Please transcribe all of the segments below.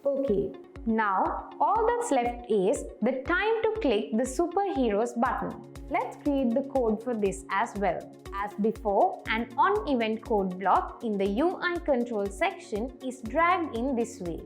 Okay, now all that's left is the time to click the superheroes button. Let's create the code for this as well. As before, an on-event code block in the UI control section is dragged in this way.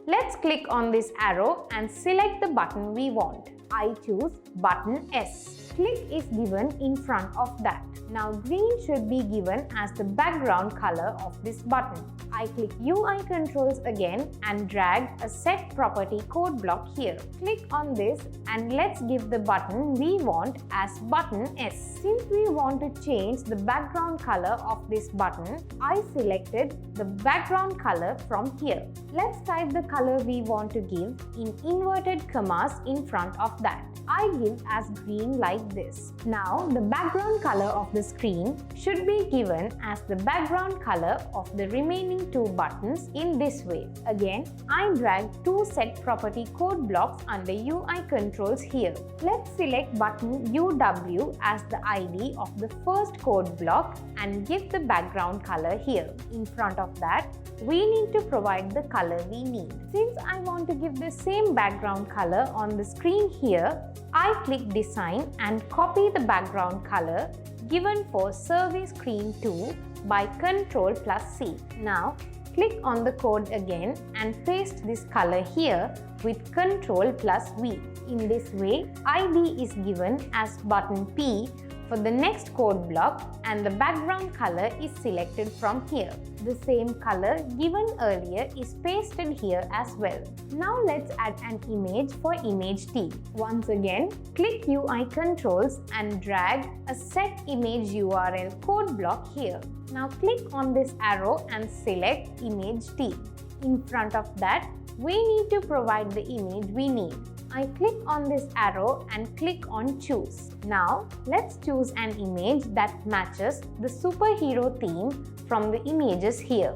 Let's click on this arrow and select the button we want. I choose button S. Click is given in front of that. Now green should be given as the background color of this button. I click UI controls again and drag a set property code block here. Click on this and let's give the button we want as button S. Since we want to change the background color of this button, I selected the background color from here. Let's type the color we want to give in inverted commas in front of that. I give as green like this. Now the background color of the screen should be given as the background color of the remaining two buttons in this way. Again, I drag two set property code blocks under UI controls here. Let's select button UW as the ID of the first code block and give the background color here. In front of that, we need to provide the color we need. Since I want to give the same background color on the screen here, I click Design and copy the background color given for Survey Screen 2 by Ctrl+C. Now, click on the code again and paste this color here with Ctrl+V. In this way, ID is given as button P for the next code block and the background color is selected from here. The same color given earlier is pasted here as well. Now let's add an image for image T. Once again, click UI controls and drag a set image URL code block here. Now click on this arrow and select image T. In front of that, we need to provide the image we need. I click on this arrow and click on choose. Now let's choose an image that matches the superhero theme from the images here.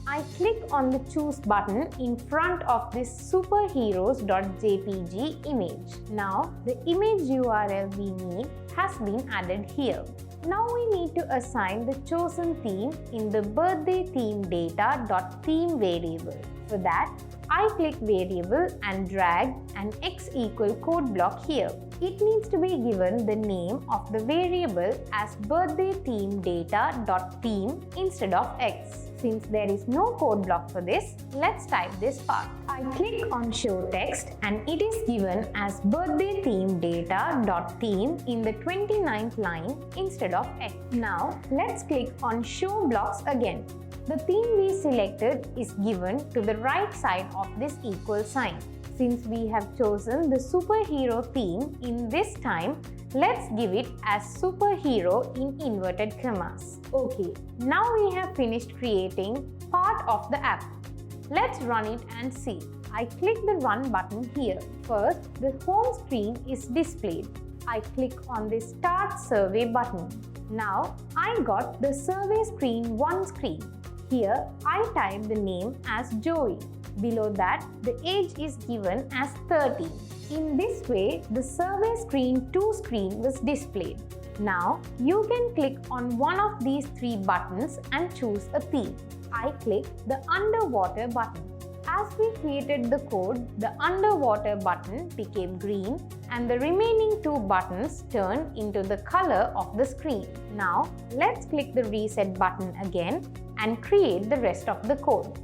I click on the choose button in front of this superheroes.jpg image. Now the image URL we need has been added here. Now we need to assign the chosen theme in the birthday theme data.theme variable. For that, I click variable and drag an x equal code block here. It needs to be given the name of the variable as birthday theme data.theme instead of x. Since there is no code block for this, let's type this part. I click on show text and it is given as birthday theme data.theme in the 29th line instead of x. Now let's click on show blocks again. The theme we selected is given to the right side of this equal sign. Since we have chosen the superhero theme in this time, let's give it as superhero in inverted commas. Okay, now we have finished creating part of the app. Let's run it and see. I click the run button here. First, the home screen is displayed. I click on the start survey button. Now, I got the survey screen 1 screen. Here, I type the name as Joey. Below that, the age is given as 13. In this way, the survey screen 2 screen was displayed. Now, you can click on one of these 3 buttons and choose a theme. I click the underwater button. As we created the code, the underwater button became green and the remaining 2 buttons turned into the color of the screen. Now, let's click the reset button again and create the rest of the code.